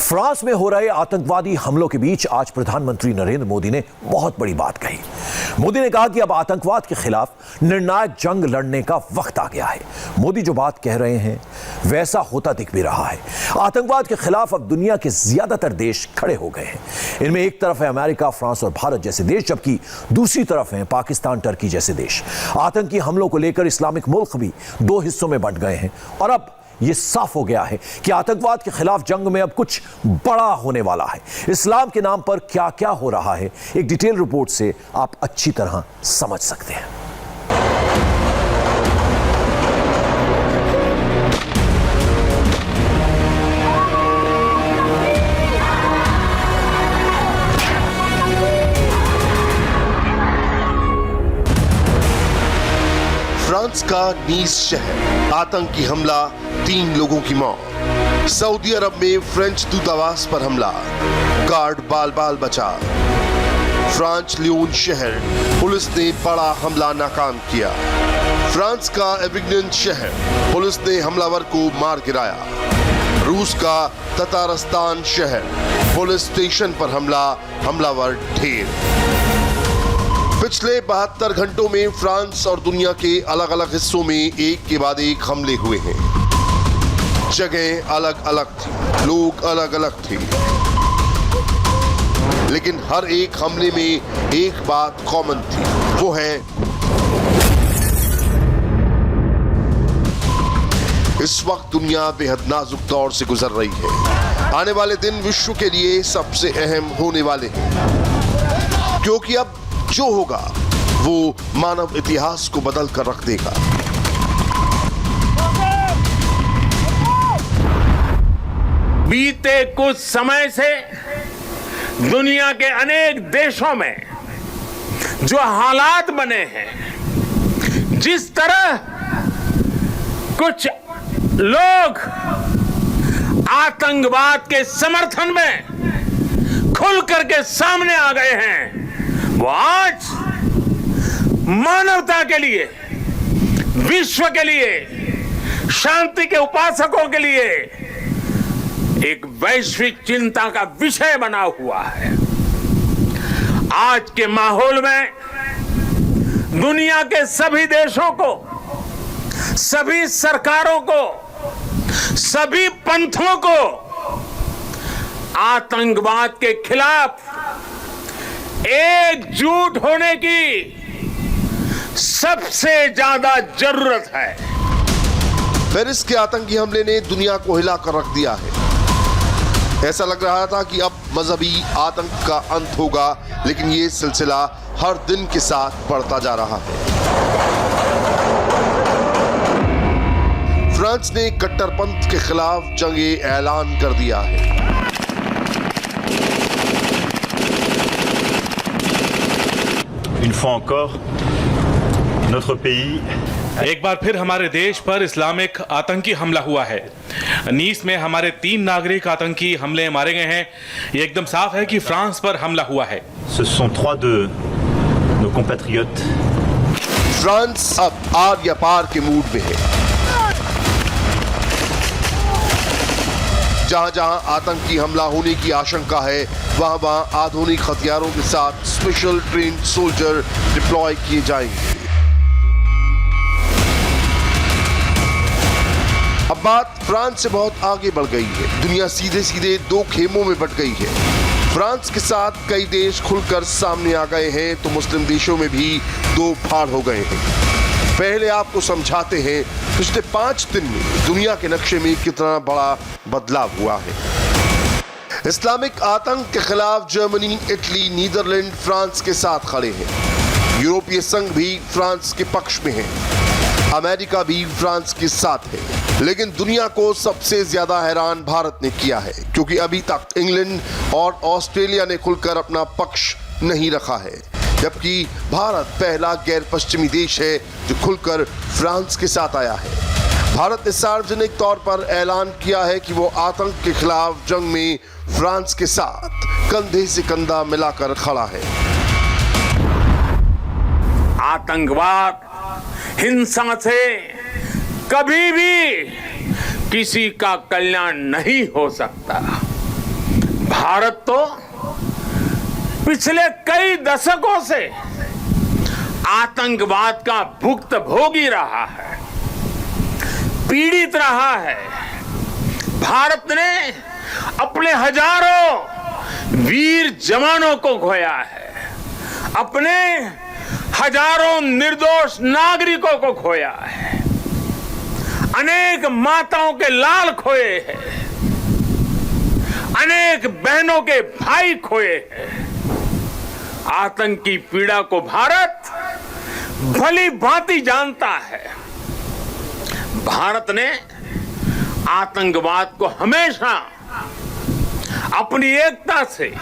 France में हो रहे आतंकवादी हमलों के बीच आज प्रधानमंत्री नरेंद्र मोदी ने बहुत बड़ी बात कही। मोदी ने कहा कि अब आतंकवाद के खिलाफ निर्णायक जंग लड़ने का वक्त आ गया है। मोदी जो बात कह रहे हैं वैसा होता दिख भी रहा है। आतंकवाद के खिलाफ अब दुनिया के ज्यादातर देश खड़े हो गए हैं। इनमें एक तरफ है अमेरिका, फ्रांस और भारत जैसे देश, जबकि दूसरी तरफ हैं पाकिस्तान, टर्की जैसे देश। आतंकी हमलों को लेकर इस्लामिक मुल्क भी दो हिस्सों में बंट गए हैं और अब यह साफ हो गया है कि आतंकवाद के खिलाफ जंग में अब कुछ बड़ा होने वाला है। इस्लाम के नाम पर क्या क्या हो रहा है, एक डिटेल रिपोर्ट से आप अच्छी तरह समझ सकते हैं। फ्रांस का नीस शहर, आतंकी हमला, 3 लोगों की मौत। सऊदी अरब में फ्रेंच दूतावास पर हमला, गार्ड बाल बाल बचा। फ्रांस लियोन शहर, पुलिस ने बड़ा हमला नाकाम किया। फ्रांस का एविग्नन शहर, पुलिस ने हमलावर को मार गिराया। रूस का ततारस्तान शहर, पुलिस स्टेशन पर हमला, हमलावर ढेर। पिछले 72 घंटों में फ्रांस और दुनिया के अलग अलग हिस्सों में एक के बाद एक हमले हुए हैं। जगह अलग अलग थी, लोग अलग अलग थे, लेकिन हर एक हमले में एक बात कॉमन थी, वो है इस वक्त दुनिया बेहद नाजुक दौर से गुजर रही है। आने वाले दिन विश्व के लिए सबसे अहम होने वाले हैं, क्योंकि अब जो होगा वो मानव इतिहास को बदल कर रख देगा। बीते कुछ समय से दुनिया के अनेक देशों में जो हालात बने हैं, जिस तरह कुछ लोग आतंकवाद के समर्थन में खुल करके सामने आ गए हैं, वो आज मानवता के लिए, विश्व के लिए, शांति के उपासकों के लिए एक वैश्विक चिंता का विषय बना हुआ है। आज के माहौल में दुनिया के सभी देशों को, सभी सरकारों को, सभी पंथों को आतंकवाद के खिलाफ एकजुट होने की सबसे ज्यादा जरूरत है। पेरिस के आतंकी हमले ने दुनिया को हिला कर रख दिया है। ऐसा लग रहा था कि अब मजहबी आतंक का अंत होगा, लेकिन ये सिलसिला हर दिन के साथ बढ़ता जा रहा है। फ्रांस ने कट्टरपंथ के खिलाफ जंगे ऐलान कर दिया है। Une fois encore, notre pays एक बार फिर हमारे देश पर इस्लामिक आतंकी हमला हुआ है। नीस में हमारे 3 नागरिक आतंकी हमले मारे गए हैं। ये एकदम साफ है कि फ्रांस पर हमला हुआ है। Ce sont 3 de nos compatriotes। France अब आर या पार के मूड में है। जहां जहां आतंकी हमला होने की आशंका है, वहां वहां आधुनिक हथियारों के साथ स्पेशल ट्रेन्ड सोल्जर डिप्लॉय किए जाएंगे। अब बात फ्रांस से बहुत आगे बढ़ गई है। दुनिया सीधे सीधे 2 खेमों में बट गई है। फ्रांस के साथ कई देश खुलकर सामने आ गए हैं, तो मुस्लिम देशों में भी 2 फाड़ हो गए हैं। पहले आपको समझाते हैं पिछले 5 दिन में दुनिया के नक्शे में कितना बड़ा बदलाव हुआ है। इस्लामिक आतंक के खिलाफ जर्मनी, इटली, नीदरलैंड फ्रांस के साथ खड़े हैं। यूरोपीय संघ भी फ्रांस के पक्ष में है। अमेरिका भी फ्रांस के साथ है। लेकिन दुनिया को सबसे ज्यादा हैरान भारत ने किया है, क्योंकि अभी तक इंग्लैंड और ऑस्ट्रेलिया ने खुलकर अपना पक्ष नहीं रखा है, जबकि भारत पहला गैर पश्चिमी देश है जो खुलकर फ्रांस के साथ आया है। भारत ने सार्वजनिक तौर पर ऐलान किया है कि वो आतंक के खिलाफ जंग में फ्रांस के साथ कंधे से कंधा मिलाकर खड़ा है। आतंकवाद, हिंसा से कभी भी किसी का कल्याण नहीं हो सकता। भारत तो पिछले कई दशकों से आतंकवाद का भुक्तभोगी रहा है, पीड़ित रहा है। भारत ने अपने हजारों वीर जवानों को खोया है, अपने हजारों निर्दोष नागरिकों को खोया है, अनेक माताओं के लाल खोए हैं, अनेक बहनों के भाई खोए हैं। आतंकी पीड़ा को भारत भली भांति जानता है। भारत ने आतंकवाद को हमेशा अपनी एकता से,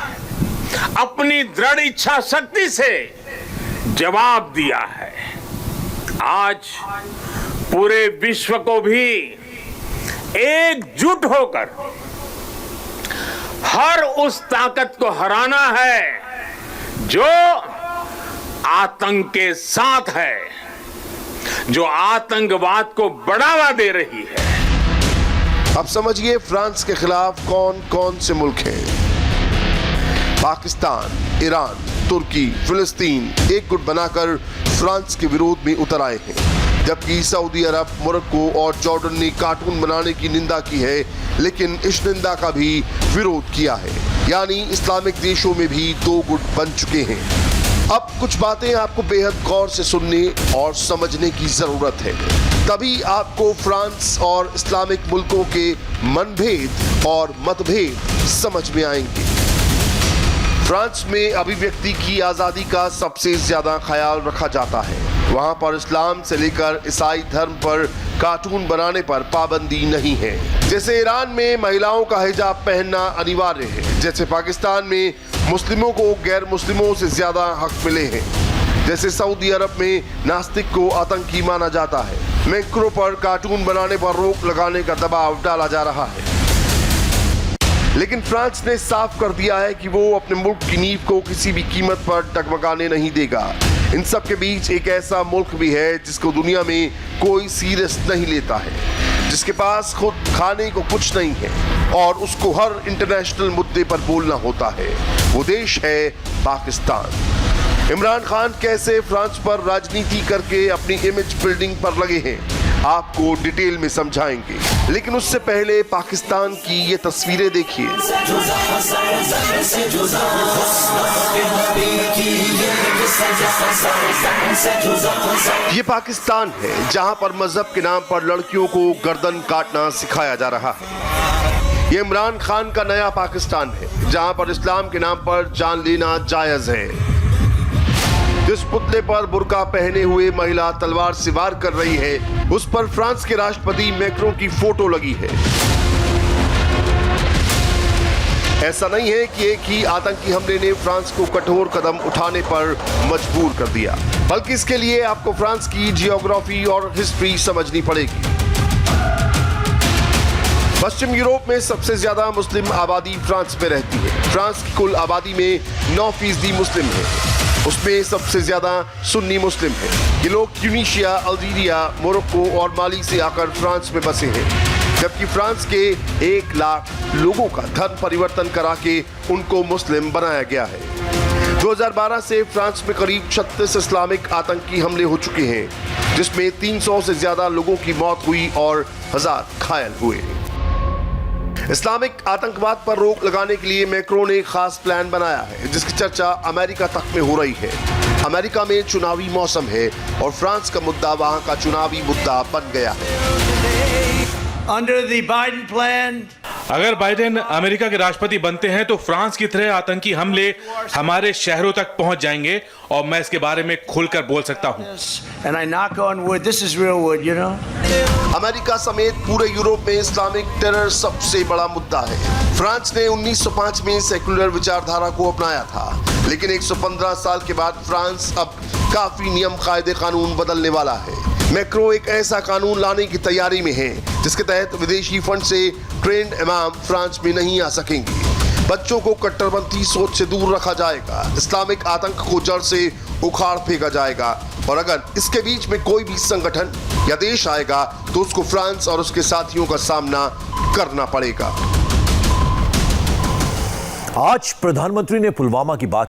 अपनी दृढ़ इच्छा शक्ति से जवाब दिया है। आज पूरे विश्व को भी एकजुट होकर हर उस ताकत को हराना है जो आतंक के साथ है, जो आतंकवाद को बढ़ावा दे रही है। अब समझिए फ्रांस के खिलाफ कौन कौन से मुल्क हैं। पाकिस्तान, ईरान, तुर्की, फिलिस्तीन एक गुट बनाकर फ्रांस के विरोध में उतर आए हैं, जबकि सऊदी अरब, मोरक्को और जॉर्डन ने कार्टून बनाने की निंदा की है, लेकिन इस निंदा का भी विरोध किया है। यानी इस्लामिक देशों में भी दो गुट बन चुके हैं। अब कुछ बातें आपको बेहद गौर से सुनने और समझने की जरूरत है, तभी आपको फ्रांस और इस्लामिक मुल्कों के मनभेद और मतभेद समझ में आएंगे। फ्रांस में अभिव्यक्ति की आजादी का सबसे ज्यादा ख्याल रखा जाता है। वहां पर इस्लाम से लेकर ईसाई धर्म पर कार्टून बनाने पर पाबंदी नहीं है। जैसे ईरान में महिलाओं का हिजाब पहनना अनिवार्य है, जैसे पाकिस्तान में मुस्लिमों को गैर मुस्लिमों से ज्यादा हक मिले हैं, जैसे सऊदी अरब में नास्तिक को आतंकी माना जाता है। मैक्रो पर कार्टून बनाने पर रोक लगाने का दबाव डाला जा रहा है, लेकिन फ्रांस ने साफ कर दिया है कि वो अपने मुल्क की नींव को किसी भी कीमत पर डगमगाने नहीं देगा। इन सब के बीच एक ऐसा मुल्क भी है जिसको दुनिया में कोई सीरियस नहीं लेता है, जिसके पास खुद खाने को कुछ नहीं है और उसको हर इंटरनेशनल मुद्दे पर बोलना होता है। वो देश है पाकिस्तान। इमरान खान कैसे फ्रांस पर राजनीति करके अपनी इमेज बिल्डिंग पर लगे हैं, आपको डिटेल में समझाएंगे, लेकिन उससे पहले पाकिस्तान की ये तस्वीरें देखिए। ये पाकिस्तान है जहां पर मजहब के नाम पर लड़कियों को गर्दन काटना सिखाया जा रहा है। ये इमरान खान का नया पाकिस्तान है जहां पर इस्लाम के नाम पर जान लेना जायज है। जिस पुतले पर बुर्का पहने हुए महिला तलवार से वार कर रही है, उस पर फ्रांस के राष्ट्रपति मैक्रों की फोटो लगी है। ऐसा नहीं है कि एक ही आतंकी हमले ने फ्रांस को कठोर कदम उठाने पर मजबूर कर दिया, बल्कि इसके लिए आपको फ्रांस की जियोग्राफी और हिस्ट्री समझनी पड़ेगी। पश्चिम यूरोप में सबसे ज्यादा मुस्लिम आबादी फ्रांस में रहती है। फ्रांस की कुल आबादी में 9% मुस्लिम है, उसमें सबसे ज्यादा सुन्नी मुस्लिम है। ये लोग ट्यूनीशिया, अल्जीरिया, मोरक्को और माली से आकर फ्रांस में बसे हैं, जबकि फ्रांस के 1 लाख लोगों का धर्म परिवर्तन करा के उनको मुस्लिम बनाया गया है। 2012 से फ्रांस में करीब 36 इस्लामिक आतंकी हमले हो चुके हैं, जिसमें 300 से ज्यादा लोगों की मौत हुई और 1000 घायल हुए। इस्लामिक आतंकवाद पर रोक लगाने के लिए मैक्रो ने खास प्लान बनाया है, जिसकी चर्चा अमेरिका तक में हो रही है। अमेरिका में चुनावी मौसम है और फ्रांस का मुद्दा वहां का चुनावी मुद्दा बन गया है। Under the Biden plan, अगर बाइडेन अमेरिका के राष्ट्रपति बनते हैं तो फ्रांस की तरह आतंकी हमले हमारे शहरों तक पहुंच जाएंगे और मैं इसके बारे में खुलकर बोल सकता हूं। and I knock on wood, this is real wood, you know? America समेत पूरे यूरोप में इस्लामिक टेरर सबसे बड़ा मुद्दा है। फ्रांस ने 1905 में सेकुलर विचारधारा को अपनाया था, लेकिन 115 साल के बाद फ्रांस अब काफी नियम कायदे कानून बदलने वाला है। मैक्रो एक ऐसा कानून लाने की तैयारी में है जिसके तहत विदेशी फंड से ट्रेंड इमाम फ्रांस में नहीं आ सकेंगे। बच्चों को कट्टरपंथी सोच से दूर रखा जाएगा, इस्लामिक आतंक को जड़ से उखाड़ फेंका जाएगा और अगर इसके बीच में कोई भी संगठन या देश आएगा तो उसको फ्रांस और उसके साथियों का सामना करना पड़ेगा। आज प्रधानमंत्री ने पुलवामा की बात